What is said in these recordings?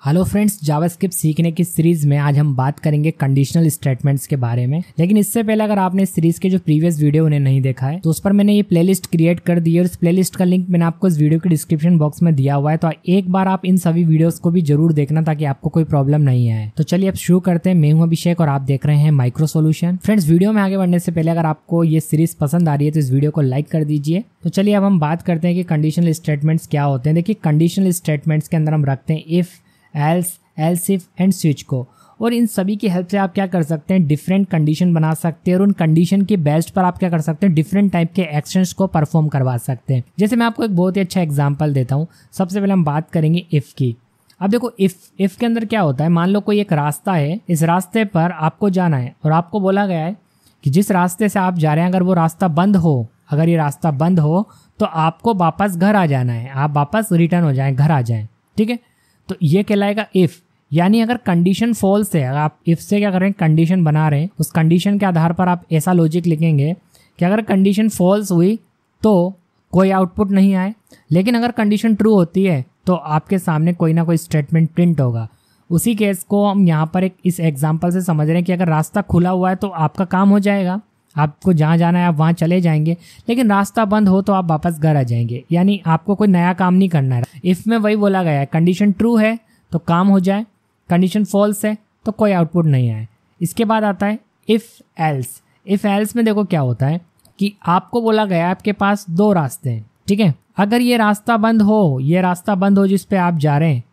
Hello friends, JavaScript सीखने की series में आज हम बात करेंगे कंडीशनल स्टेटमेंट्स के बारे में। लेकिन इससे पहले अगर आपने इस सीरीज के जो प्रीवियस वीडियो उन्हें नहीं देखा है तो उस पर मैंने ये प्लेलिस्ट क्रिएट कर दी है और इस प्लेलिस्ट का लिंक मैंने आपको इस वीडियो के डिस्क्रिप्शन बॉक्स में दिया हुआ है। तो एक बार आप इन सभी वीडियोस को भी जरूर देखना ताकि आपको कोई प्रॉब्लम नहीं आए। तो चलिए अब शुरू करते हैं। मैं हूं अभिषेक और आप देख रहे हैं माइक्रो सॉल्यूशन। फ्रेंड्स, वीडियो में आगे बढ़ने से पहले अगर आपको ये सीरीज पसंद आ रही है तो इस वीडियो को लाइक कर दीजिए। तो चलिए अब हम बात करते हैं कि कंडीशनल स्टेटमेंट्स क्या होते हैं। देखिए, कंडीशनल स्टेटमेंट्स के अंदर हम रखते हैं if, else, else if and switch को, और इन सभी की हेल्प से आप क्या कर सकते हैं, डिफरेंट कंडीशन बना सकते हैं और उन कंडीशन के बेस्ड पर आप क्या कर सकते हैं, डिफरेंट टाइप के एक्शंस को परफॉर्म करवा सकते हैं। जैसे मैं आपको एक बहुत ही अच्छा एग्जांपल देता हूँ। सबसे पहले हम बात करेंगे इफ की। अब देखो, इफ के अंदर क्या होता है, मान लो कोई एक रास्ता है, इस रास्ते पर आपको जाना है और आपको बोला गया है कि जिस रास्ते से आप जा रहे हैं अगर वो रास्ता बंद हो, अगर ये रास्ता बंद हो तो आपको वापस घर आ जाना है, आप वापस रिटर्न हो जाएं, घर आ जाएं। ठीक है, तो ये कहलाएगा इफ। यानी अगर कंडीशन फॉल्स है, अगर आप इफ से क्या कर रहे हैं, कंडीशन बना रहे हैं, उस कंडीशन के आधार पर आप ऐसा लॉजिक लिखेंगे कि अगर कंडीशन फॉल्स हुई तो कोई आउटपुट नहीं आए, लेकिन अगर कंडीशन ट्रू होती है तो आपके सामने कोई ना कोई स्टेटमेंट प्रिंट होगा। उसी केस को हम यहाँ पर इस एग्जाम्पल से समझ रहे हैं कि अगर रास्ता खुला हुआ है तो आपका काम हो जाएगा, आपको जहाँ जाना है आप वहाँ चले जाएंगे, लेकिन रास्ता बंद हो तो आप वापस घर आ जाएंगे। यानी आपको कोई नया काम नहीं करना है। इफ में वही बोला गया है, कंडीशन ट्रू है तो काम हो जाए, कंडीशन फॉल्स है तो कोई आउटपुट नहीं आए। इसके बाद आता है इफ एल्स। इफ एल्स में देखो क्या होता है कि आपको बोला गया है आपके पास दो रास्ते हैं। ठीक है, अगर ये रास्ता बंद हो जिस पे आप जा रहे हैं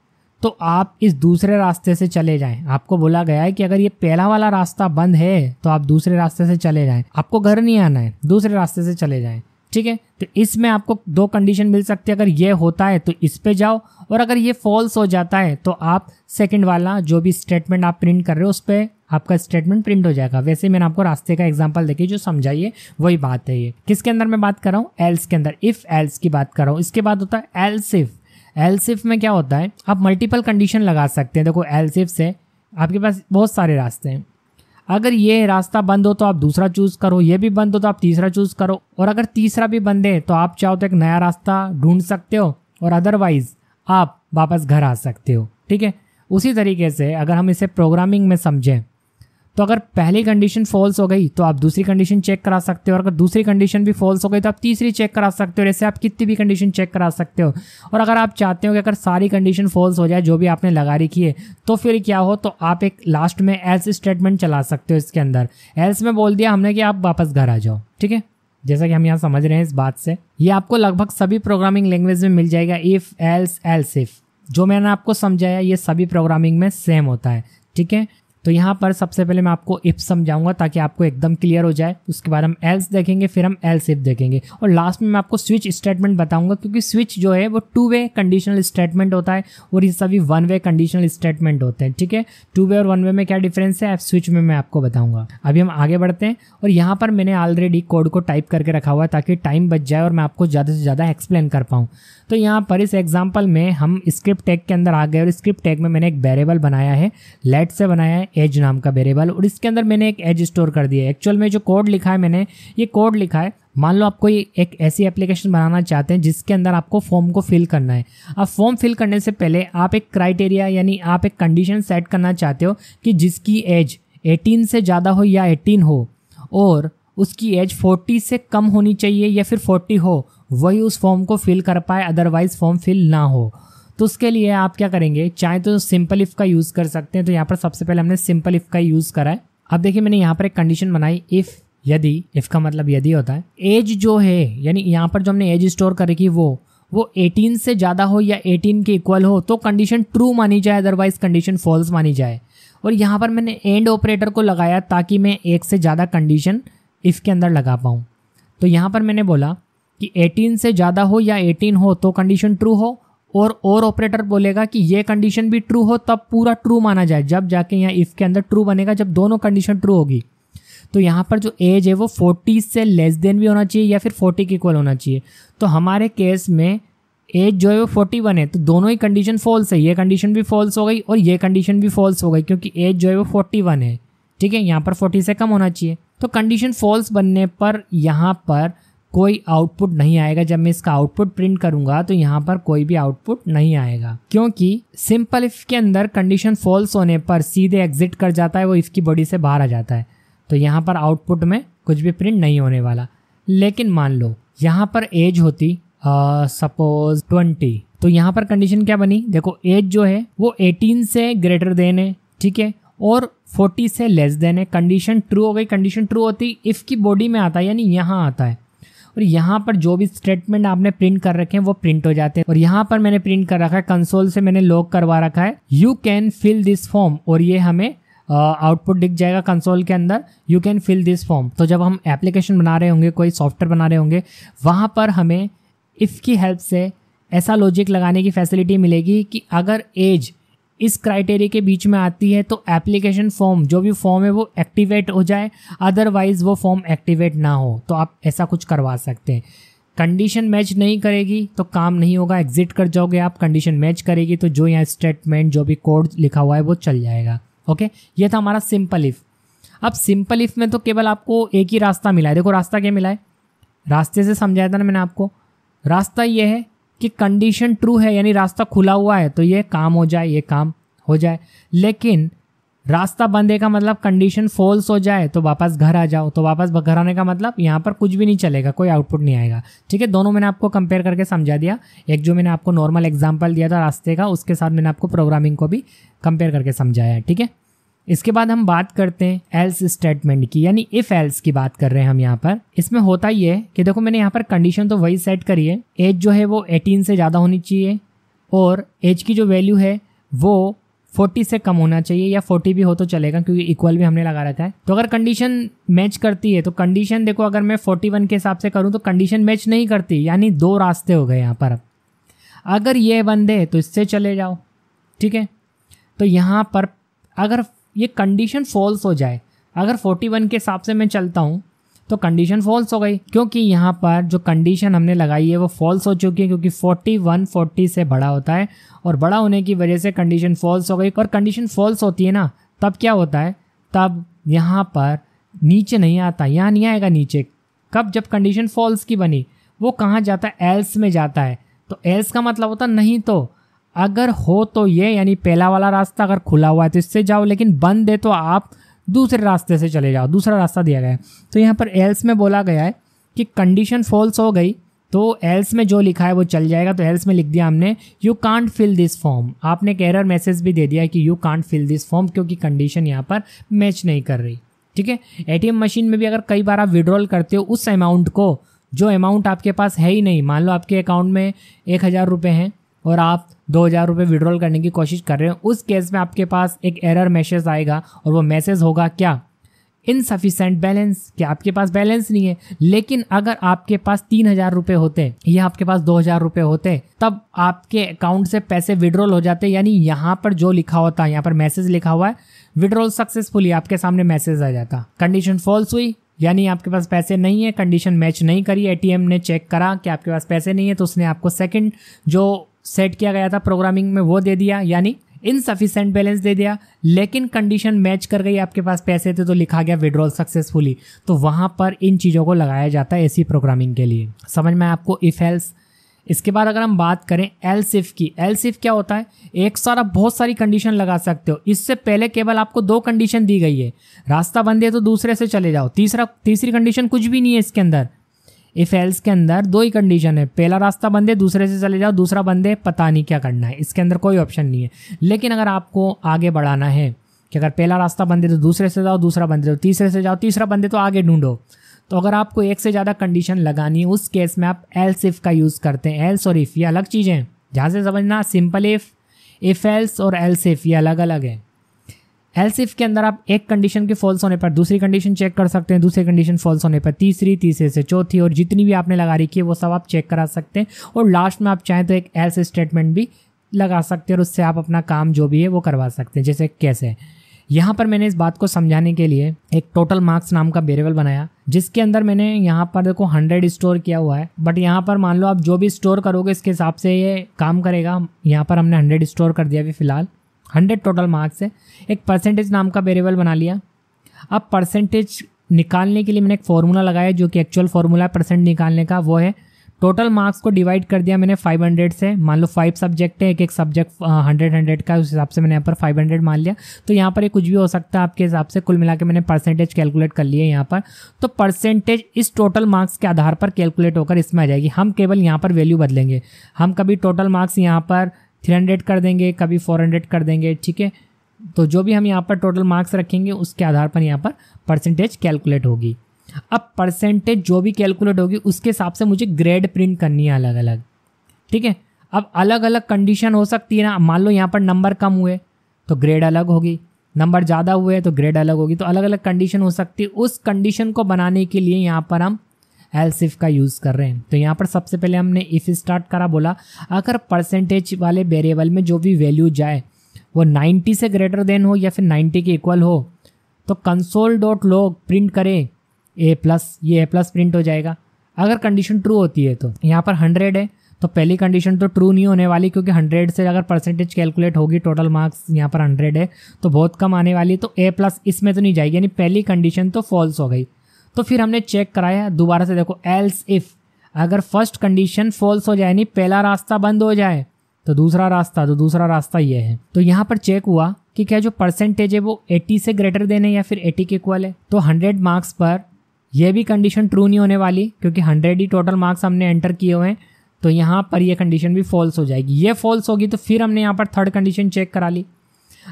तो आप इस दूसरे रास्ते से चले जाएं। आपको बोला गया है कि अगर ये पहला वाला रास्ता बंद है तो आप दूसरे रास्ते से चले जाएं, आपको घर नहीं आना है, दूसरे रास्ते से चले जाएं। ठीक है, तो इसमें आपको दो कंडीशन मिल सकती है। अगर ये होता है तो इस पे जाओ, और अगर ये फॉल्स हो जाता है तो आप सेकंड वाला जो भी स्टेटमेंट आप प्रिंट कर रहे हो उस पे आपका स्टेटमेंट प्रिंट हो जाएगा। वैसे मैंने आपको रास्ते का एग्जांपल देखिए जो समझाइए वही बात है। ये किसके अंदर मैं बात कर रहा हूँ, एल्स के अंदर, इफ एल्स की बात कर रहा हूँ। इसके बाद होता है एल्स इफ। एल्स इफ में क्या होता है, आप मल्टीपल कंडीशन लगा सकते हैं। देखो, एल्स इफ से आपके पास बहुत सारे रास्ते हैं। अगर ये रास्ता बंद हो तो आप दूसरा चूज करो, ये भी बंद हो तो आप तीसरा चूज करो, और अगर तीसरा भी बंद है तो आप चाहो तो एक नया रास्ता ढूंढ सकते हो, और अदरवाइज आप वापस घर आ सकते हो। ठीक है, उसी तरीके से अगर हम इसे प्रोग्रामिंग में समझें तो अगर पहली कंडीशन फॉल्स हो गई तो आप दूसरी कंडीशन चेक करा सकते हो, और अगर दूसरी कंडीशन भी फॉल्स हो गई तो आप तीसरी चेक करा सकते हो। ऐसे आप कितनी भी कंडीशन चेक करा सकते हो। और अगर आप चाहते हो कि अगर सारी कंडीशन फॉल्स हो जाए जो भी आपने लगा रखी है तो फिर क्या हो, तो आप एक लास्ट में एल्स स्टेटमेंट चला सकते हो। इसके अंदर एल्स में बोल दिया हमने कि आप वापस घर आ जाओ। ठीक है, जैसा कि हम यहाँ समझ रहे हैं इस बात से, ये आपको लगभग सभी प्रोग्रामिंग लैंग्वेज में मिल जाएगा। इफ, एल्स, एल्स इफ जो मैंने आपको समझाया ये सभी प्रोग्रामिंग में सेम होता है। ठीक है, तो यहाँ पर सबसे पहले मैं आपको इफ समझाऊंगा ताकि आपको एकदम क्लियर हो जाए। उसके बाद हम एल्स देखेंगे, फिर हम एल्स इफ देखेंगे, और लास्ट में मैं आपको स्विच स्टेटमेंट बताऊंगा, क्योंकि स्विच जो है वो 2 वे कंडीशनल स्टेटमेंट होता है और ये सभी 1 वे कंडीशनल स्टेटमेंट होते हैं। ठीक है, 2 वे और 1 वे में क्या डिफरेंस है स्विच में मैं आपको बताऊंगा। अभी हम आगे बढ़ते हैं, और यहाँ पर मैंने ऑलरेडी कोड को टाइप करके रखा हुआ है ताकि टाइम बच जाए और मैं आपको ज़्यादा से ज़्यादा एक्सप्लेन कर पाऊँ। तो यहाँ पर इस एग्जाम्पल में हम स्क्रिप्ट टैग के अंदर आ गए, और स्क्रिप्ट टैग में मैंने एक वेरिएबल बनाया है, लेट से बनाया है, एज नाम का वेरिएबल, और इसके अंदर मैंने एक एज स्टोर कर दिया है। एक्चुअल में जो कोड लिखा है मैंने, ये कोड लिखा है, मान लो आप कोई एक ऐसी एप्लीकेशन बनाना चाहते हैं जिसके अंदर आपको फॉर्म को फिल करना है। अब फॉर्म फिल करने से पहले आप एक क्राइटेरिया यानी आप एक कंडीशन सेट करना चाहते हो कि जिसकी एज 18 से ज़्यादा हो या 18 हो, और उसकी एज 40 से कम होनी चाहिए या फिर 40 हो, वही उस फॉर्म को फिल कर पाए, अदरवाइज फॉर्म फिल ना हो। तो उसके लिए आप क्या करेंगे, चाहे तो सिंपल इफ का यूज़ कर सकते हैं। तो यहाँ पर सबसे पहले हमने सिंपल इफ का यूज़ करा है। अब देखिए, मैंने यहाँ पर एक कंडीशन बनाई, इफ यदि, इफ का मतलब यदि होता है, एज जो है यानी यहाँ पर जो हमने एज स्टोर कर रखी वो 18 से ज़्यादा हो या 18 के इक्वल हो तो कंडीशन ट्रू मानी जाए, अदरवाइज कंडीशन फॉल्स मानी जाए। और यहाँ पर मैंने एंड ऑपरेटर को लगाया ताकि मैं एक से ज़्यादा कंडीशन इफ के अंदर लगा पाऊँ। तो यहाँ पर मैंने बोला कि 18 से ज़्यादा हो या 18 हो तो कंडीशन ट्रू हो, और ऑपरेटर बोलेगा कि ये कंडीशन भी ट्रू हो, तब पूरा ट्रू माना जाए, जब जाके यहाँ इफ के अंदर ट्रू बनेगा, जब दोनों कंडीशन ट्रू होगी। तो यहाँ पर जो एज है वो 40 से लेस देन भी होना चाहिए या फिर 40 के इक्वल होना चाहिए। तो हमारे केस में एज जो है वो 41 है, तो दोनों ही कंडीशन फॉल्स है, ये कंडीशन भी फॉल्स हो गई और ये कंडीशन भी फॉल्स हो गई, क्योंकि एज जो है वो 41 है। ठीक है, यहाँ पर 40 से कम होना चाहिए। तो कंडीशन फॉल्स बनने पर यहाँ पर कोई आउटपुट नहीं आएगा। जब मैं इसका आउटपुट प्रिंट करूंगा तो यहाँ पर कोई भी आउटपुट नहीं आएगा, क्योंकि सिंपल इफ के अंदर कंडीशन फॉल्स होने पर सीधे एग्जिट कर जाता है, वो इफ की बॉडी से बाहर आ जाता है। तो यहाँ पर आउटपुट में कुछ भी प्रिंट नहीं होने वाला। लेकिन मान लो यहाँ पर एज होती सपोज 20, तो यहाँ पर कंडीशन क्या बनी, देखो एज जो है वो 18 से ग्रेटर देन है, ठीक है, और 40 से लेस देन है। कंडीशन ट्रू हो गई। कंडीशन ट्रू होती इफ की बॉडी में आता है, यानी यहाँ आता है, और यहाँ पर जो भी स्टेटमेंट आपने प्रिंट कर रखे हैं वो प्रिंट हो जाते हैं। और यहाँ पर मैंने प्रिंट कर रखा है, कंसोल से मैंने लॉग करवा रखा है, you can fill this form, और ये हमें आउटपुट दिख जाएगा कंसोल के अंदर, you can fill this form. तो जब हम एप्लीकेशन बना रहे होंगे, कोई सॉफ्टवेयर बना रहे होंगे, वहाँ पर हमें इफ़ की हेल्प से ऐसा लॉजिक लगाने की फैसिलिटी मिलेगी कि अगर एज इस क्राइटेरिया के बीच में आती है तो एप्लीकेशन फॉर्म, जो भी फॉर्म है वो एक्टिवेट हो जाए, अदरवाइज वो फॉर्म एक्टिवेट ना हो। तो आप ऐसा कुछ करवा सकते हैं। कंडीशन मैच नहीं करेगी तो काम नहीं होगा, एग्जिट कर जाओगे आप। कंडीशन मैच करेगी तो जो यहाँ स्टेटमेंट, जो भी कोड लिखा हुआ है वो चल जाएगा। ओके, ये था हमारा सिंपल इफ। अब सिंपल इफ में तो केवल आपको एक ही रास्ता मिला है। देखो रास्ता क्या मिला है, रास्ते से समझाया था ना मैंने आपको। रास्ता ये है कि कंडीशन ट्रू है, यानी रास्ता खुला हुआ है, तो ये काम हो जाए, ये काम हो जाए। लेकिन रास्ता बंद है का मतलब कंडीशन फॉल्स हो जाए तो वापस घर आ जाओ। तो वापस घर आने का मतलब यहाँ पर कुछ भी नहीं चलेगा, कोई आउटपुट नहीं आएगा। ठीक है, दोनों मैंने आपको कंपेयर करके समझा दिया। एक जो मैंने आपको नॉर्मल एग्जांपल दिया था रास्ते का, उसके साथ मैंने आपको प्रोग्रामिंग को भी कंपेयर करके समझाया है। ठीक है, इसके बाद हम बात करते हैं एल्स स्टेटमेंट की, यानी इफ एल्स की बात कर रहे हैं हम यहाँ पर। इसमें होता ये है कि देखो मैंने यहाँ पर कंडीशन तो वही सेट करी है, एज जो है वो 18 से ज़्यादा होनी चाहिए, और एज की जो वैल्यू है वो 40 से कम होना चाहिए, या 40 भी हो तो चलेगा क्योंकि इक्वल भी हमने लगा रखा है। तो अगर कंडीशन मैच करती है तो कंडीशन देखो, अगर मैं 41 के हिसाब से करूँ तो कंडीशन मैच नहीं करती, यानी दो रास्ते हो गए यहाँ पर। अगर ये बंद है तो इससे चले जाओ। ठीक है, तो यहाँ पर अगर ये कंडीशन फॉल्स हो जाए, अगर 41 के हिसाब से मैं चलता हूँ तो कंडीशन फॉल्स हो गई, क्योंकि यहाँ पर जो कंडीशन हमने लगाई है वो फॉल्स हो चुकी है, क्योंकि 41 40 से बड़ा होता है, और बड़ा होने की वजह से कंडीशन फॉल्स हो गई। और कंडीशन फॉल्स होती है ना, तब क्या होता है, तब यहाँ पर नीचे नहीं आता, यहाँ नहीं आएगा नीचे। कब, जब कंडीशन फॉल्स की बनी, वो कहाँ जाता है, एल्स में जाता है। तो एल्स का मतलब होता नहीं तो, अगर हो तो ये, यानी पहला वाला रास्ता अगर खुला हुआ है तो इससे जाओ, लेकिन बंद है तो आप दूसरे रास्ते से चले जाओ, दूसरा रास्ता दिया गया है। तो यहाँ पर एल्स में बोला गया है कि कंडीशन फॉल्स हो गई तो एल्स में जो लिखा है वो चल जाएगा। तो एल्स में लिख दिया हमने you can't fill this form. आपने एक एरर मैसेज भी दे दिया है कि you can't fill this form, क्योंकि कंडीशन यहाँ पर मैच नहीं कर रही। ठीक है, एटीएम मशीन में भी अगर कई बार आप विड्रॉल करते हो उस अमाउंट को, जो अमाउंट आपके पास है ही नहीं, मान लो आपके अकाउंट में 1000 रुपये हैं और आप 2000 रुपये विड्रॉल करने की कोशिश कर रहे हो, उस केस में आपके पास एक एरर मैसेज आएगा, और वो मैसेज होगा क्या, इनसफिशिएंट बैलेंस, कि आपके पास बैलेंस नहीं है। लेकिन अगर आपके पास 3000 रुपये होते या आपके पास 2000 रुपये होते, तब आपके अकाउंट से पैसे विड्रॉल हो जाते। यानी यहाँ पर जो लिखा होता है, यहाँ पर मैसेज लिखा हुआ है विड्रॉल सक्सेसफुली, आपके सामने मैसेज आ जाता। कंडीशन फॉल्स हुई, यानी आपके पास पैसे नहीं है, कंडीशन मैच नहीं करी, एटीएम ने चेक करा कि आपके पास पैसे नहीं है, तो उसने आपको सेकंड जो सेट किया गया था प्रोग्रामिंग में वो दे दिया, यानी इनसफिशिएंट बैलेंस दे दिया। लेकिन कंडीशन मैच कर गई, आपके पास पैसे थे तो लिखा गया विड्रॉल सक्सेसफुली। तो वहां पर इन चीज़ों को लगाया जाता है ऐसी प्रोग्रामिंग के लिए। समझ में आपको इफ एल्स। इसके बाद अगर हम बात करें एल्स इफ की, एल्स इफ क्या होता है, एक सारा बहुत सारी कंडीशन लगा सकते हो। इससे पहले केवल आपको 2 कंडीशन दी गई है, रास्ता बंद है तो दूसरे से चले जाओ, तीसरी कंडीशन कुछ भी नहीं है इसके अंदर। इफ एल्स के अंदर 2 ही कंडीशन है, पहला रास्ता बंद है दूसरे से चले जाओ, दूसरा बंद है पता नहीं क्या करना है, इसके अंदर कोई ऑप्शन नहीं है। लेकिन अगर आपको आगे बढ़ाना है कि अगर पहला रास्ता बंद है तो दूसरे से जाओ, दूसरा बंद है तो तीसरे से जाओ, तीसरा बंद है तो आगे ढूंढो, तो अगर आपको एक से ज़्यादा कंडीशन लगानी है उस केस में आप एल्स इफ का यूज़ करते हैं। एल्स और इफ़ ये अलग चीज़ें हैं, जहाँ से समझना, सिंपल इफ एल्स और एल्स इफ ये अलग अलग है। एल्स इफ के अंदर आप एक कंडीशन के फॉल्स होने पर दूसरी कंडीशन चेक कर सकते हैं, दूसरी कंडीशन फॉल्स होने पर तीसरी, तीसरे से चौथी, और जितनी भी आपने लगा रखी है वो सब आप चेक करा सकते हैं। और लास्ट में आप चाहें तो एक एल्स स्टेटमेंट भी लगा सकते हैं और उससे आप अपना काम जो भी है वो करवा सकते हैं। जैसे कैसे, यहाँ पर मैंने इस बात को समझाने के लिए एक टोटल मार्क्स नाम का वेरिएबल बनाया, जिसके अंदर मैंने यहाँ पर देखो 100 स्टोर किया हुआ है। बट यहाँ पर मान लो आप जो भी स्टोर करोगे इसके हिसाब से ये काम करेगा। यहाँ पर हमने 100 स्टोर कर दिया अभी फिलहाल, 100 टोटल मार्क्स है। एक परसेंटेज नाम का वेरिएबल बना लिया। अब परसेंटेज निकालने के लिए मैंने एक फॉर्मूला लगाया जो कि एक्चुअल फॉर्मूला परसेंट निकालने का, वो है टोटल मार्क्स को डिवाइड कर दिया मैंने 500 से। मान लो 5 सब्जेक्ट है, एक एक सब्जेक्ट 100 का, उस हिसाब से मैंने यहाँ पर 500 मान लिया। तो यहाँ पर ये कुछ भी हो सकता है आपके हिसाब से। कुल मिला के मैंने परसेंटेज कैलकुलेट कर लिए यहाँ पर। तो परसेंटेज इस टोटल मार्क्स के आधार पर कैलकुलेट होकर इसमें आ जाएगी। हम केवल यहाँ पर वैल्यू बदलेंगे। हम कभी टोटल मार्क्स यहाँ पर 300 कर देंगे, कभी 400 कर देंगे, ठीक है। तो जो भी हम यहाँ पर टोटल मार्क्स रखेंगे उसके आधार पर यहाँ पर परसेंटेज कैलकुलेट होगी। अब परसेंटेज जो भी कैलकुलेट होगी उसके हिसाब से मुझे ग्रेड प्रिंट करनी है अलग अलग, ठीक है। अब अलग अलग कंडीशन हो सकती है ना। मान लो यहाँ पर नंबर कम हुए तो ग्रेड अलग होगी, नंबर ज़्यादा हुए तो ग्रेड अलग होगी। तो अलग अलग कंडीशन हो सकती है। उस कंडीशन को बनाने के लिए यहाँ पर हम एल्स इफ का यूज़ कर रहे हैं। तो यहाँ पर सबसे पहले हमने इफ स्टार्ट करा, बोला अगर परसेंटेज वाले वेरिएबल में जो भी वैल्यू जाए वो 90 से ग्रेटर देन हो या फिर 90 के इक्वल हो तो कंसोल डॉट लॉग प्रिंट करे A+, ये A+ प्रिंट हो जाएगा। अगर कंडीशन ट्रू होती है तो यहाँ पर 100 है तो पहली कंडीशन तो ट्रू नहीं होने वाली, क्योंकि 100 से अगर परसेंटेज कैलकुलेट होगी, टोटल मार्क्स यहाँ पर 100 है तो बहुत कम आने वाली, तो A+ इसमें तो नहीं जाएगी, यानी पहली कंडीशन तो फॉल्स हो गई। तो फिर हमने चेक कराया दोबारा से, देखो एल्स इफ अगर फर्स्ट कंडीशन फॉल्स हो जाए, यानी पहला रास्ता बंद हो जाए तो दूसरा रास्ता ये है। तो यहाँ पर चेक हुआ कि क्या जो परसेंटेज है वो 80 से ग्रेटर देन है या फिर 80 के इक्वल है। तो 100 मार्क्स पर यह भी कंडीशन ट्रू नहीं होने वाली, क्योंकि 100 ही टोटल मार्क्स हमने एंटर किए हुए हैं। तो यहाँ पर ये कंडीशन भी फॉल्स हो जाएगी। ये फॉल्स होगी तो फिर हमने यहाँ पर थर्ड कंडीशन चेक करा ली।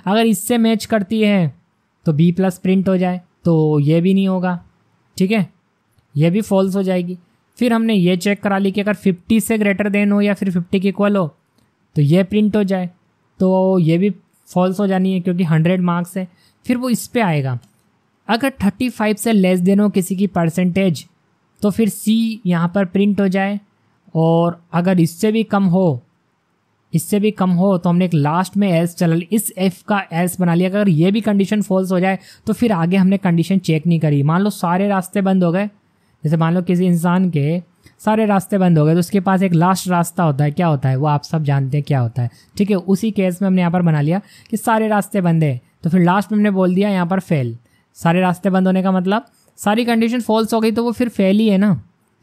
अगर इससे मैच करती है तो B+ प्रिंट हो जाए, तो ये भी नहीं होगा, ठीक है, ये भी फॉल्स हो जाएगी। फिर हमने ये चेक करा ली कि अगर 50 से ग्रेटर देन हो या फिर 50 के इक्वल हो तो ये प्रिंट हो जाए, तो ये भी फॉल्स हो जानी है क्योंकि 100 मार्क्स है। फिर वो इस पे आएगा, अगर 35 से लेस देन हो किसी की परसेंटेज तो फिर C यहाँ पर प्रिंट हो जाए, और अगर इससे भी कम हो तो हमने एक लास्ट में एल्स चला ली, इस F का एल्स बना लिया। अगर ये भी कंडीशन फॉल्स हो जाए तो फिर आगे हमने कंडीशन चेक नहीं करी। मान लो सारे रास्ते बंद हो गए, जैसे मान लो किसी इंसान के सारे रास्ते बंद हो गए तो उसके पास एक लास्ट रास्ता होता है, क्या होता है वो आप सब जानते हैं क्या होता है, ठीक है। उसी केस में हमने यहाँ पर बना लिया कि सारे रास्ते बंद है, तो फिर लास्ट में हमने बोल दिया यहाँ पर फेल। सारे रास्ते बंद होने का मतलब सारी कंडीशन फॉल्स हो गई तो वो फिर फेल ही है ना,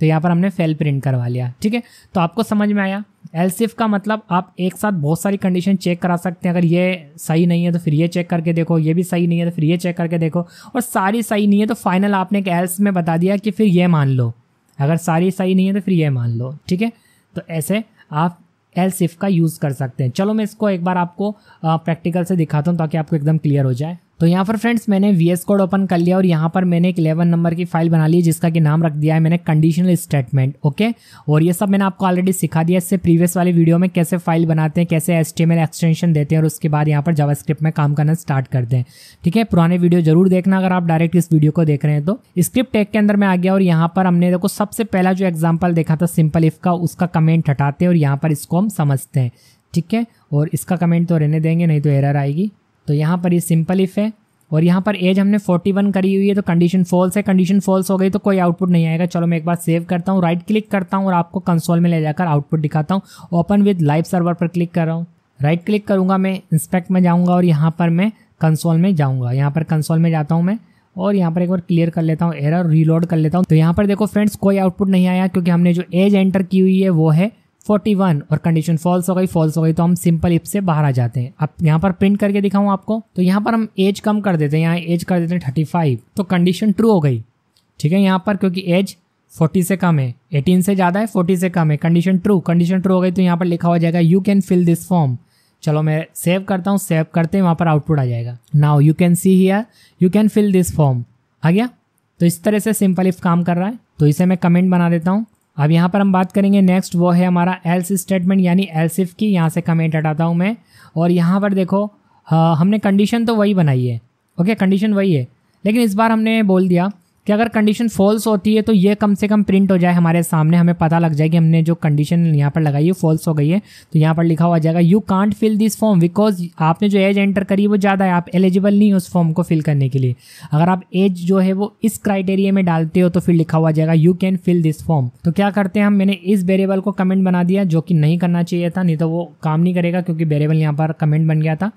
तो यहाँ पर हमने फेल प्रिंट करवा लिया, ठीक है। तो आपको समझ में आया। एल्स इफ का मतलब आप एक साथ बहुत सारी कंडीशन चेक करा सकते हैं। अगर ये सही नहीं है तो फिर ये चेक करके देखो, ये भी सही नहीं है तो फिर ये चेक करके देखो, और सारी सही नहीं है तो फाइनल आपने एक एल्स में बता दिया कि फिर ये मान लो, अगर सारी सही नहीं है तो फिर ये मान लो, ठीक है। तो ऐसे आप एल्स इफ का यूज़ कर सकते हैं। चलो मैं इसको एक बार आपको प्रैक्टिकल से दिखाता हूँ ताकि आपको एकदम क्लियर हो जाए। तो यहाँ पर फ्रेंड्स मैंने VS कोड ओपन कर लिया और यहाँ पर मैंने एक 11 नंबर की फाइल बना ली जिसका कि नाम रख दिया है मैंने कंडीशनल स्टेटमेंट, ओके। और ये सब मैंने आपको ऑलरेडी सिखा दिया इससे प्रीवियस वाली वीडियो में, कैसे फाइल बनाते हैं, कैसे HTML एक्सटेंशन देते हैं और उसके बाद यहाँ पर जावास्क्रिप्ट में काम करना स्टार्ट करते हैं, ठीक है। पुराने वीडियो जरूर देखना अगर आप डायरेक्ट इस वीडियो को देख रहे हैं तो। स्क्रिप्ट टैग के अंदर में आ गया और यहाँ पर हमने देखो सबसे पहला जो एग्जाम्पल देखा था सिंपल इफ का, उसका कमेंट हटाते हैं और यहाँ पर इसको हम समझते हैं, ठीक है। और इसका कमेंट तो रहने देंगे नहीं तो एरर आएगी। तो यहाँ पर ये सिंपल इफ है और यहाँ पर एज हमने 41 करी हुई है तो कंडीशन फॉल्स है। कंडीशन फॉल्स हो गई तो कोई आउटपुट नहीं आएगा। चलो मैं एक बार सेव करता हूँ, राइट क्लिक करता हूँ और आपको कंसोल में ले जाकर आउटपुट दिखाता हूँ। ओपन विद लाइव सर्वर पर क्लिक कर रहा हूँ, राइट क्लिक करूँगा, मैं इंस्पेक्ट में जाऊँगा और यहाँ पर मैं कंसोल में जाऊँगा। यहाँ पर कंसोल में जाता हूँ मैं और यहाँ पर एक बार क्लियर कर लेता हूँ एरर, रीलोड कर लेता हूँ। तो यहाँ पर देखो फ्रेंड्स कोई आउटपुट नहीं आया क्योंकि हमने जो एज एंटर की हुई है वो है 41 और कंडीशन फॉल्स हो गई तो हम सिंपल इफ से बाहर आ जाते हैं। अब यहाँ पर प्रिंट करके दिखाऊं आपको, तो यहाँ पर हम एज कम कर देते हैं, यहाँ एज कर देते हैं 35, तो कंडीशन ट्रू हो गई, ठीक है। यहाँ पर क्योंकि एज 40 से कम है, 18 से ज़्यादा है, 40 से कम है, कंडीशन ट्रू हो गई। तो यहाँ पर लिखा हो जाएगा you can fill this form. चलो मैं सेव करता हूँ, सेव करते हैं वहाँ पर आउटपुट आ जाएगा। Now you can see here you can fill this form, आ गया। तो इस तरह से सिंपल इफ काम कर रहा है। तो इसे मैं कमेंट बना देता हूँ। अब यहाँ पर हम बात करेंगे नेक्स्ट, वो है हमारा एल्स स्टेटमेंट यानी एल्स इफ की। यहाँ से कमेंट हटाता हूँ मैं और यहाँ पर देखो हमने कंडीशन तो वही बनाई है, ओके, कंडीशन वही है, लेकिन इस बार हमने बोल दिया कि अगर कंडीशन फॉल्स होती है तो ये कम से कम प्रिंट हो जाए हमारे सामने, हमें पता लग जाए कि हमने जो कंडीशन यहाँ पर लगाई है फॉल्स हो गई है। तो यहाँ पर लिखा हुआ जाएगा you can't fill this form because आपने जो एज एंटर करी है वो ज़्यादा है, आप एलिजिबल नहीं हो उस फॉर्म को फिल करने के लिए। अगर आप एज जो है वो इस क्राइटेरिया में डालते हो तो फिर लिखा हुआ जाएगा you can fill this form. तो क्या करते हैं हम, मैंने इस वेरिएबल को कमेंट बना दिया जो कि नहीं करना चाहिए था, नहीं तो वो काम नहीं करेगा क्योंकि वेरिएबल यहाँ पर कमेंट बन गया था।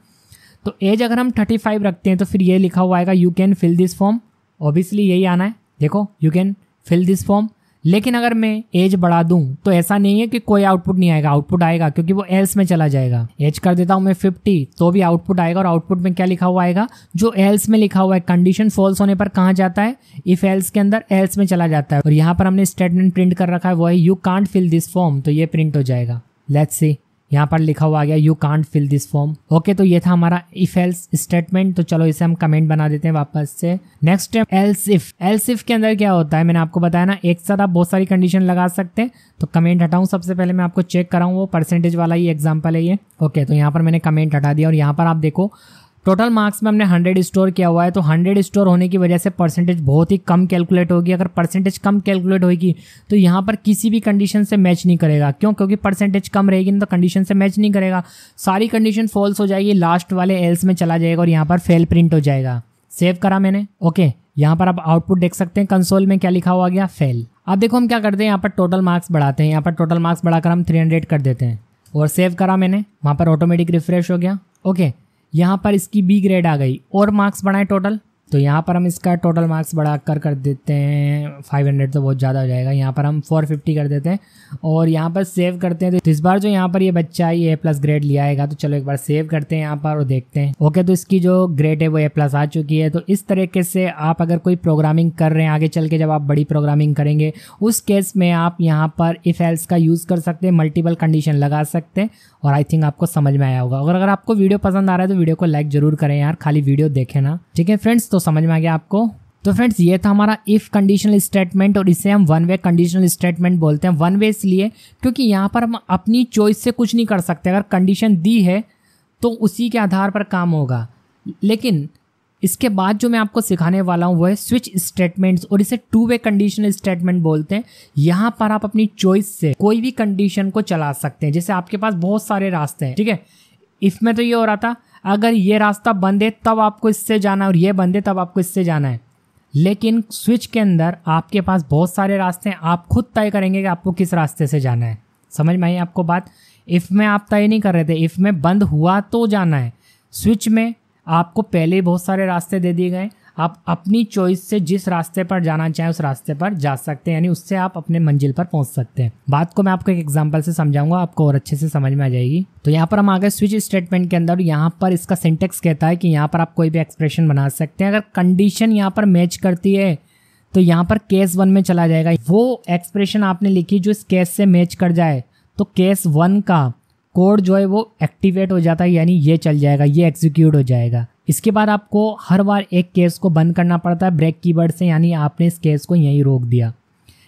तो एज अगर हम 35 रखते हैं तो फिर ये लिखा हुआ आएगा you can fill this form obviously यही आना है। देखो you can fill this form. लेकिन अगर मैं एज बढ़ा दूं तो ऐसा नहीं है कि कोई आउटपुट नहीं आएगा, आउटपुट आएगा क्योंकि वो एल्स में चला जाएगा। एज कर देता हूं मैं 50 तो भी आउटपुट आएगा, और आउटपुट में क्या लिखा हुआ आएगा, जो एल्स में लिखा हुआ है। कंडीशन फॉल्स होने पर कहाँ जाता है, इफ एल्स के अंदर एल्स में चला जाता है। और यहाँ पर हमने स्टेटमेंट प्रिंट कर रखा है वो है you can't fill this form, तो ये प्रिंट हो जाएगा। लेट्स सी, यहाँ पर लिखा हुआ आ गया you can't fill this form. Okay, तो ये था हमारा इफ एल्स स्टेटमेंट। तो चलो इसे हम कमेंट बना देते हैं वापस से। नेक्स्ट है एल्स इफ। एल्स इफ के अंदर क्या होता है, मैंने आपको बताया ना, एक साथ आप बहुत सारी कंडीशन लगा सकते हैं। तो कमेंट हटाऊं, सबसे पहले मैं आपको चेक कराऊं, वो परसेंटेज वाला ही एग्जाम्पल है ये। ओके, तो यहाँ पर मैंने कमेंट हटा दिया और यहाँ पर आप देखो टोटल मार्क्स में हमने 100 स्टोर किया हुआ है। तो 100 स्टोर होने की वजह से परसेंटेज बहुत ही कम कैलकुलेट होगी। अगर परसेंटेज कम कैलकुलेट होगी तो यहाँ पर किसी भी कंडीशन से मैच नहीं करेगा। क्यों? क्योंकि परसेंटेज कम रहेगी ना, तो कंडीशन से मैच नहीं करेगा, सारी कंडीशन फॉल्स हो जाएगी, लास्ट वाले एल्स में चला जाएगा और यहाँ पर फेल प्रिंट हो जाएगा। सेव करा मैंने। ओके, यहाँ पर आप आउटपुट देख सकते हैं, कंसोल में क्या लिखा हुआ गया, फेल। अब देखो हम क्या करते हैं, यहाँ पर टोटल मार्क्स बढ़ाते हैं। यहाँ पर टोटल मार्क्स बढ़ाकर हम 300 कर देते हैं और सेव करा मैंने, वहाँ पर ऑटोमेटिक रिफ्रेश हो गया। ओके, यहाँ पर इसकी बी ग्रेड आ गई और मार्क्स बढ़ाएं टोटल, तो यहाँ पर हम इसका टोटल मार्क्स बढ़ा कर देते हैं 500, तो बहुत ज़्यादा हो जाएगा। यहाँ पर हम 450 कर देते हैं और यहाँ पर सेव करते हैं। तो इस बार जो यहाँ पर ये बच्चा ये A+ ग्रेड ले आएगा। तो चलो एक बार सेव करते हैं यहाँ पर और देखते हैं। ओके, तो इसकी जो ग्रेड है वो A+ आ चुकी है। तो इस तरीके से आप अगर कोई प्रोग्रामिंग कर रहे हैं, आगे चल के जब आप बड़ी प्रोग्रामिंग करेंगे उस केस में आप यहाँ पर इफ एल्स का यूज़ कर सकते हैं, मल्टीपल कंडीशन लगा सकते हैं। और आई थिंक आपको समझ में आया होगा। अगर आपको वीडियो पसंद आ रहा है तो वीडियो को लाइक जरूर करें यार, खाली वीडियो देखें ना। ठीक है फ्रेंड्स, तो समझ में आ गया आपको। तो फ्रेंड्स ये था हमारा इफ कंडीशनल स्टेटमेंट और इसे हम वन वे कंडीशनल स्टेटमेंट बोलते हैं। वन वे इसलिए क्योंकि यहाँ पर हम अपनी चॉइस से कुछ नहीं कर सकते। अगर कंडीशन दी है तो उसी के आधार पर काम होगा। लेकिन इसके बाद जो मैं आपको सिखाने वाला हूँ वो है स्विच स्टेटमेंट्स, और इसे टू वे कंडीशनल स्टेटमेंट बोलते हैं। यहाँ पर आप अपनी चॉइस से कोई भी कंडीशन को चला सकते हैं। जैसे आपके पास बहुत सारे रास्ते हैं, ठीक है। इफ में तो ये हो रहा था अगर ये रास्ता बंद है तब आपको इससे जाना है और ये बंद है तब आपको इससे जाना है। लेकिन स्विच के अंदर आपके पास बहुत सारे रास्ते हैं, आप खुद तय करेंगे कि आपको किस रास्ते से जाना है। समझ में आई आपको बात? इफ में आप तय नहीं कर रहे थे, इफ में बंद हुआ तो जाना है। स्विच में आपको पहले ही बहुत सारे रास्ते दे दिए गए, आप अपनी चॉइस से जिस रास्ते पर जाना चाहें उस रास्ते पर जा सकते हैं, यानी उससे आप अपने मंजिल पर पहुंच सकते हैं। बात को मैं आपको एक एग्जांपल से समझाऊंगा, आपको और अच्छे से समझ में आ जाएगी। तो यहाँ पर हम आ गए स्विच स्टेटमेंट के अंदर। यहाँ पर इसका सिंटेक्स कहता है कि यहाँ पर आप कोई भी एक्सप्रेशन बना सकते हैं। अगर कंडीशन यहाँ पर मैच करती है तो यहाँ पर केस 1 में चला जाएगा। वो एक्सप्रेशन आपने लिखी जो इस केस से मैच कर जाए तो केस 1 का कोड जो है वो एक्टिवेट हो जाता है, यानी ये चल जाएगा, ये एग्जीक्यूट हो जाएगा। इसके बाद आपको हर बार एक केस को बंद करना पड़ता है ब्रेक कीवर्ड से, यानी आपने इस केस को यहीं रोक दिया।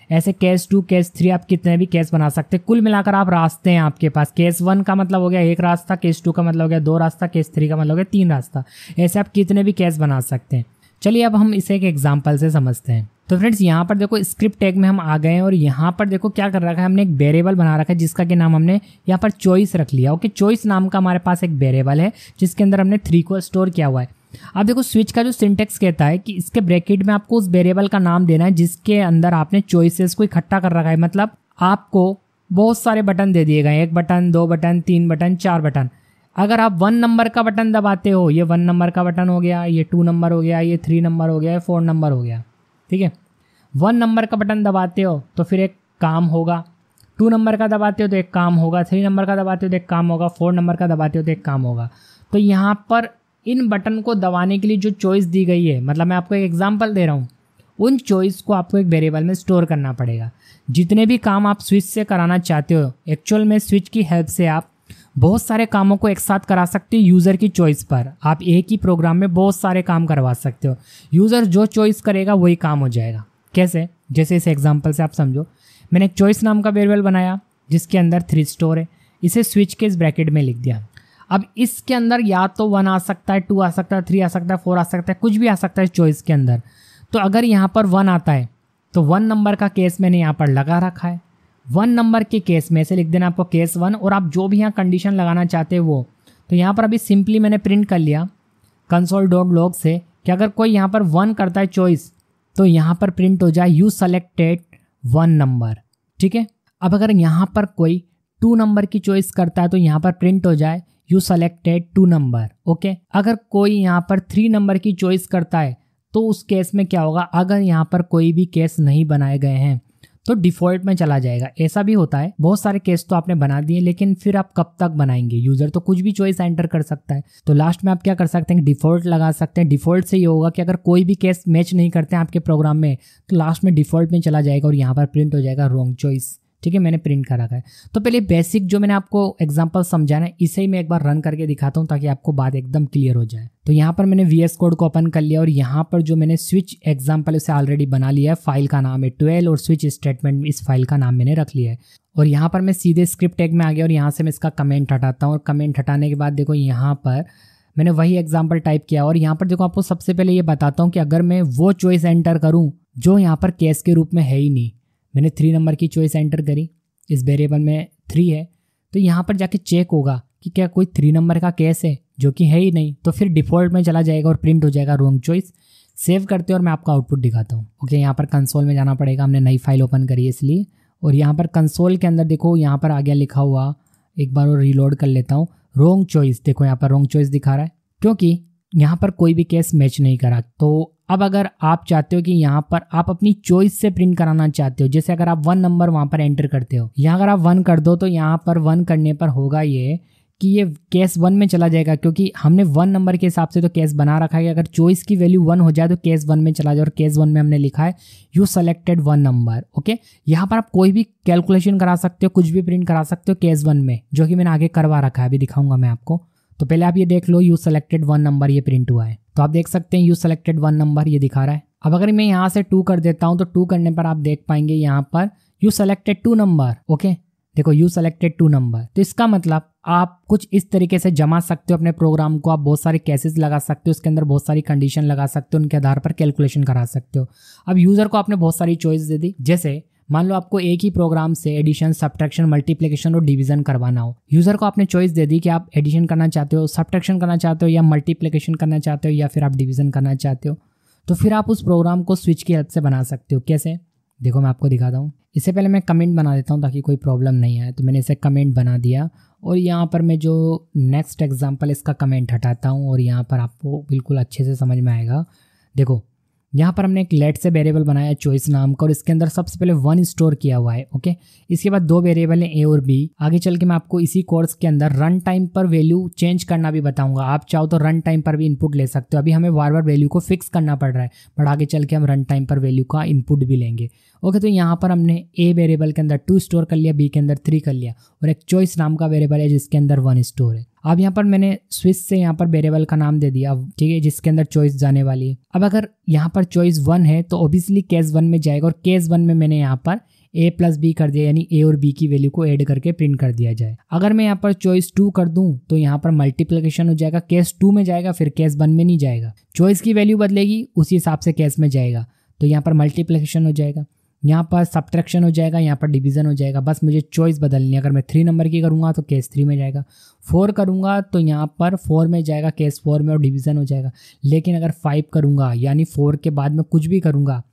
ऐसे केस 2 केस 3 आप कितने भी केस बना सकते हैं। कुल मिलाकर आप रास्ते हैं आपके पास। केस 1 का मतलब हो गया एक रास्ता, केस 2 का मतलब हो गया 2 रास्ता, केस 3 का मतलब हो गया 3 रास्ता। ऐसे आप कितने भी केस बना सकते हैं। चलिए अब हम इसे एक एग्जाम्पल से समझते हैं। तो फ्रेंड्स यहाँ पर देखो स्क्रिप्ट टैग में हम आ गए हैं और यहाँ पर देखो क्या कर रखा है, हमने एक वेरिएबल बना रखा है जिसका कि नाम हमने यहाँ पर चॉइस रख लिया। ओके, चॉइस नाम का हमारे पास एक वेरिएबल है जिसके अंदर हमने 3 को स्टोर किया हुआ है। अब देखो स्विच का जो सिंटेक्स कहता है कि इसके ब्रैकेट में आपको उस वेरिएबल का नाम देना है जिसके अंदर आपने चॉइसेस को इकट्ठा कर रखा है। मतलब आपको बहुत सारे बटन दे दिए गए, 1 बटन 2 बटन 3 बटन 4 बटन। अगर आप 1 नंबर का बटन दबाते हो, ये 1 नंबर का बटन हो गया, ये 2 नंबर हो गया, ये 3 नंबर हो गया, ये 4 नंबर हो गया। ठीक है, 1 नंबर का बटन दबाते हो तो फिर एक काम होगा, 2 नंबर का दबाते हो तो एक काम होगा, 3 नंबर का दबाते हो तो एक काम होगा, 4 नंबर का दबाते हो तो एक काम होगा। तो यहाँ पर इन बटन को दबाने के लिए जो चॉइस दी गई है, मतलब मैं आपको एक एग्जांपल दे रहा हूँ, उन चॉइस को आपको एक वेरिएबल में स्टोर करना पड़ेगा। जितने भी काम आप स्विच से कराना चाहते हो, एक्चुअल में स्विच की हेल्प से आप बहुत सारे कामों को एक साथ करा सकते हो यूज़र की चॉइस पर। आप एक ही प्रोग्राम में बहुत सारे काम करवा सकते हो। यूज़र जो चॉइस करेगा वही काम हो जाएगा। कैसे? जैसे इस एग्जांपल से आप समझो, मैंने एक चॉइस नाम का वेरिएबल बनाया जिसके अंदर 3 स्टोर है, इसे स्विच के इस ब्रैकेट में लिख दिया। अब इसके अंदर या तो 1 आ सकता है, 2 आ सकता है, 3 आ सकता है, 4 आ सकता है, कुछ भी आ सकता है चॉइस के अंदर। तो अगर यहाँ पर 1 आता है तो 1 नंबर का केस मैंने यहाँ पर लगा रखा है। 1 नंबर के केस में ऐसे लिख देना आपको केस 1, और आप जो भी यहाँ कंडीशन लगाना चाहते हो वो। तो यहाँ पर अभी सिंपली मैंने प्रिंट कर लिया console.log से कि अगर कोई यहाँ पर 1 करता है चॉइस तो यहाँ पर प्रिंट हो जाए यू सेलेक्टेड 1 नंबर। ठीक है, अब अगर यहाँ पर कोई 2 नंबर की चॉइस करता है तो यहाँ पर प्रिंट हो जाए यू सेलेक्टेड 2 नंबर। ओके, अगर कोई यहाँ पर 3 नंबर की चॉइस करता है तो उस केस में क्या होगा, अगर यहाँ पर कोई भी केस नहीं बनाए गए हैं तो डिफ़ॉल्ट में चला जाएगा। ऐसा भी होता है, बहुत सारे केस तो आपने बना दिए लेकिन फिर आप कब तक बनाएंगे, यूज़र तो कुछ भी चॉइस एंटर कर सकता है। तो लास्ट में आप क्या कर सकते हैं, डिफ़ॉल्ट लगा सकते हैं। डिफ़ॉल्ट से ये होगा कि अगर कोई भी केस मैच नहीं करते हैं आपके प्रोग्राम में तो लास्ट में डिफ़ॉल्ट में चला जाएगा और यहाँ पर प्रिंट हो जाएगा रॉन्ग चॉइस। ठीक है, मैंने प्रिंट कर रखा है। तो पहले बेसिक जो मैंने आपको एग्जांपल समझाना है इसे ही मैं एक बार रन करके दिखाता हूँ ताकि आपको बात एकदम क्लियर हो जाए। तो यहाँ पर मैंने VS कोड को ओपन कर लिया और यहाँ पर जो मैंने स्विच एग्जांपल उसे ऑलरेडी बना लिया है। फाइल का नाम है 12 और स्विच स्टेटमेंट इस फाइल का नाम मैंने रख लिया है। और यहाँ पर मैं सीधे स्क्रिप्ट टैग में आ गया और यहाँ से मैं इसका कमेंट हटाता हूँ। और कमेंट हटाने के बाद देखो यहाँ पर मैंने वही एग्जाम्पल टाइप किया और यहाँ पर देखो आपको सबसे पहले ये बताता हूँ कि अगर मैं वो चॉइस एंटर करूँ जो यहाँ पर केस के रूप में है ही नहीं, मैंने 3 नंबर की चॉइस एंटर करी, इस वेरिएबल में 3 है, तो यहाँ पर जाके चेक होगा कि क्या कोई 3 नंबर का केस है, जो कि है ही नहीं, तो फिर डिफ़ॉल्ट में चला जाएगा और प्रिंट हो जाएगा रॉन्ग चॉइस। सेव करते हैं और मैं आपको आउटपुट दिखाता हूँ। ओके, यहाँ पर कंसोल में जाना पड़ेगा, हमने नई फाइल ओपन करी है इसलिए। और यहाँ पर कंसोल के अंदर देखो यहाँ पर आ गया लिखा हुआ, एक बार और रीलोड कर लेता हूँ, रॉन्ग चॉइस। देखो यहाँ पर रॉन्ग चॉइस दिखा रहा है क्योंकि यहाँ पर कोई भी केस मैच नहीं करा। तो अब अगर आप चाहते हो कि यहाँ पर आप अपनी चॉइस से प्रिंट कराना चाहते हो, जैसे अगर आप 1 नंबर वहाँ पर एंटर करते हो, यहाँ अगर आप 1 कर दो तो यहाँ पर 1 करने पर होगा ये कि ये केस 1 में चला जाएगा क्योंकि हमने 1 नंबर के हिसाब से तो केस बना रखा है। अगर चॉइस की वैल्यू 1 हो जाए तो केस 1 में चला जाए और केस 1 में हमने लिखा है यू सेलेक्टेड 1 नंबर। ओके, यहाँ पर आप कोई भी कैलकुलेशन करा सकते हो, कुछ भी प्रिंट करा सकते हो केस 1 में, जो कि मैंने आगे करवा रखा है, अभी दिखाऊंगा मैं आपको। तो पहले आप ये देख लो, यू सेलेक्टेड 1 नंबर ये प्रिंट हुआ है। तो आप देख सकते हैं यू सेलेक्टेड 1 नंबर ये दिखा रहा है। अब अगर मैं यहाँ से 2 कर देता हूँ तो 2 करने पर आप देख पाएंगे यहाँ पर यू सेलेक्टेड 2 नंबर। ओके, देखो यू सेलेक्टेड 2 नंबर। तो इसका मतलब आप कुछ इस तरीके से जमा सकते हो अपने प्रोग्राम को, आप बहुत सारे केसेस लगा सकते हो, उसके अंदर बहुत सारी कंडीशन लगा सकते हो, उनके आधार पर कैलकुलेशन करा सकते हो। अब यूजर को आपने बहुत सारी चॉइस दे दी, जैसे मान लो आपको एक ही प्रोग्राम से एडिशन, सब्ट्रैक्शन, मल्टीप्लिकेशन और डिवीजन करवाना हो। यूजर को आपने चॉइस दे दी कि आप एडिशन करना चाहते हो, सब्ट्रैक्शन करना चाहते हो या मल्टीप्लिकेशन करना चाहते हो या फिर आप डिवीजन करना चाहते हो। तो फिर आप उस प्रोग्राम को स्विच की हेल्प से बना सकते हो। कैसे, देखो मैं आपको दिखाता हूँ। इससे पहले मैं कमेंट बना देता हूँ ताकि कोई प्रॉब्लम नहीं आए। तो मैंने इसे कमेंट बना दिया और यहाँ पर मैं जो नेक्स्ट एग्जाम्पल इसका कमेंट हटाता हूँ और यहाँ पर आपको बिल्कुल अच्छे से समझ में आएगा। देखो यहाँ पर हमने एक लेट से वेरिएबल बनाया चॉइस नाम का और इसके अंदर सबसे पहले 1 स्टोर किया हुआ है। ओके, इसके बाद 2 वेरिएबल हैं ए और बी। आगे चल के मैं आपको इसी कोर्स के अंदर रन टाइम पर वैल्यू चेंज करना भी बताऊंगा। आप चाहो तो रन टाइम पर भी इनपुट ले सकते हो। अभी हमें बार बार वैल्यू को फिक्स करना पड़ रहा है, बट आगे चल के हम रन टाइम पर वैल्यू का इनपुट भी लेंगे। ओके, तो यहाँ पर हमने ए वेरिएबल के अंदर 2 स्टोर कर लिया, बी के अंदर 3 कर लिया और एक चॉइस नाम का वेरिएबल है जिसके अंदर 1 स्टोर है। अब यहाँ पर मैंने स्विच से यहाँ पर वेरिएबल का नाम दे दिया, ठीक है, जिसके अंदर चॉइस जाने वाली है। अब अगर यहाँ पर चॉइस 1 है तो ऑब्वियसली केस 1 में जाएगा और केस 1 में मैंने यहाँ पर a प्लस बी कर दिया, यानी a और b की वैल्यू को ऐड करके प्रिंट कर दिया जाए। अगर मैं यहाँ पर चॉइस 2 कर दूं तो यहाँ पर मल्टीप्लिकेशन हो जाएगा, केस 2 में जाएगा, फिर केस 1 में नहीं जाएगा। चॉइस की वैल्यू बदलेगी उसी हिसाब से केस में जाएगा, तो यहाँ पर मल्टीप्लिकेशन हो जाएगा, यहाँ पर सब्ट्रैक्शन हो जाएगा, यहाँ पर डिवीजन हो जाएगा। बस मुझे चॉइस बदलनी है। अगर मैं 3 नंबर की करूँगा तो केस 3 में जाएगा, 4 करूँगा तो यहाँ पर 4 में जाएगा, केस 4 में और डिवीजन हो जाएगा। लेकिन अगर 5 करूँगा यानी 4 के बाद में कुछ भी करूँगा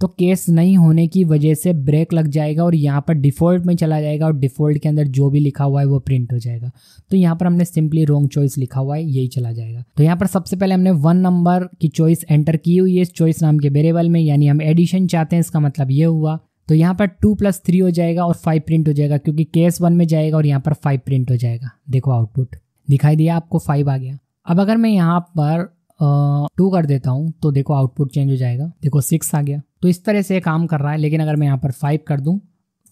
तो केस नहीं होने की वजह से ब्रेक लग जाएगा और यहाँ पर डिफ़ॉल्ट में चला जाएगा और डिफ़ॉल्ट के अंदर जो भी लिखा हुआ है वो प्रिंट हो जाएगा। तो यहाँ पर हमने सिंपली रॉन्ग चॉइस लिखा हुआ है, यही चला जाएगा। तो यहाँ पर सबसे पहले हमने 1 नंबर की चॉइस एंटर की हुई है इस चॉइस नाम के वेरिएबल में, यानी हम एडिशन चाहते हैं, इसका मतलब ये हुआ। तो यहाँ पर 2 + 3 हो जाएगा और 5 प्रिंट हो जाएगा क्योंकि केस 1 में जाएगा और यहाँ पर 5 प्रिंट हो जाएगा। देखो आउटपुट दिखाई दिया आपको, 5 आ गया। अब अगर मैं यहाँ पर 2 कर देता हूँ तो देखो आउटपुट चेंज हो जाएगा, देखो 6 आ गया। तो इस तरह से काम कर रहा है। लेकिन अगर मैं यहाँ पर 5 कर दूँ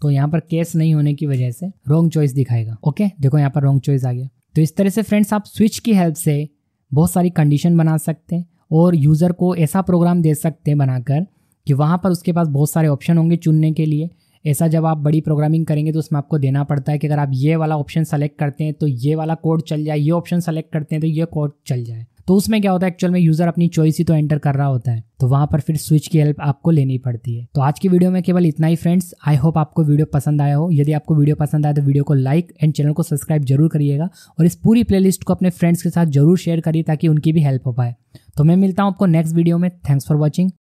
तो यहाँ पर केस नहीं होने की वजह से रॉन्ग चॉइस दिखाएगा। ओके, देखो यहाँ पर रॉन्ग चॉइस आ गया। तो इस तरह से फ्रेंड्स आप स्विच की हेल्प से बहुत सारी कंडीशन बना सकते हैं और यूज़र को ऐसा प्रोग्राम दे सकते हैं बनाकर कि वहाँ पर उसके पास बहुत सारे ऑप्शन होंगे चुनने के लिए। ऐसा जब आप बड़ी प्रोग्रामिंग करेंगे तो उसमें आपको देना पड़ता है कि अगर आप ये वाला ऑप्शन सेलेक्ट करते हैं तो ये वाला कोड चल जाए, ये ऑप्शन सेलेक्ट करते हैं तो ये कोड चल जाए। तो उसमें क्या होता है, एक्चुअल में यूज़र अपनी चॉइस ही तो एंटर कर रहा होता है, तो वहाँ पर फिर स्विच की हेल्प आपको लेनी पड़ती है। तो आज की वीडियो में केवल इतना ही फ्रेंड्स। आई होप आपको वीडियो पसंद आया हो। यदि आपको वीडियो पसंद आया तो वीडियो को लाइक एंड चैनल को सब्सक्राइब जरूर करिएगा और इस पूरी प्लेलिस्ट को अपने फ्रेंड्स के साथ जरूर शेयर करिए ताकि उनकी भी हेल्प हो पाए। तो मैं मिलता हूँ आपको नेक्स्ट वीडियो में। Thanks for watching.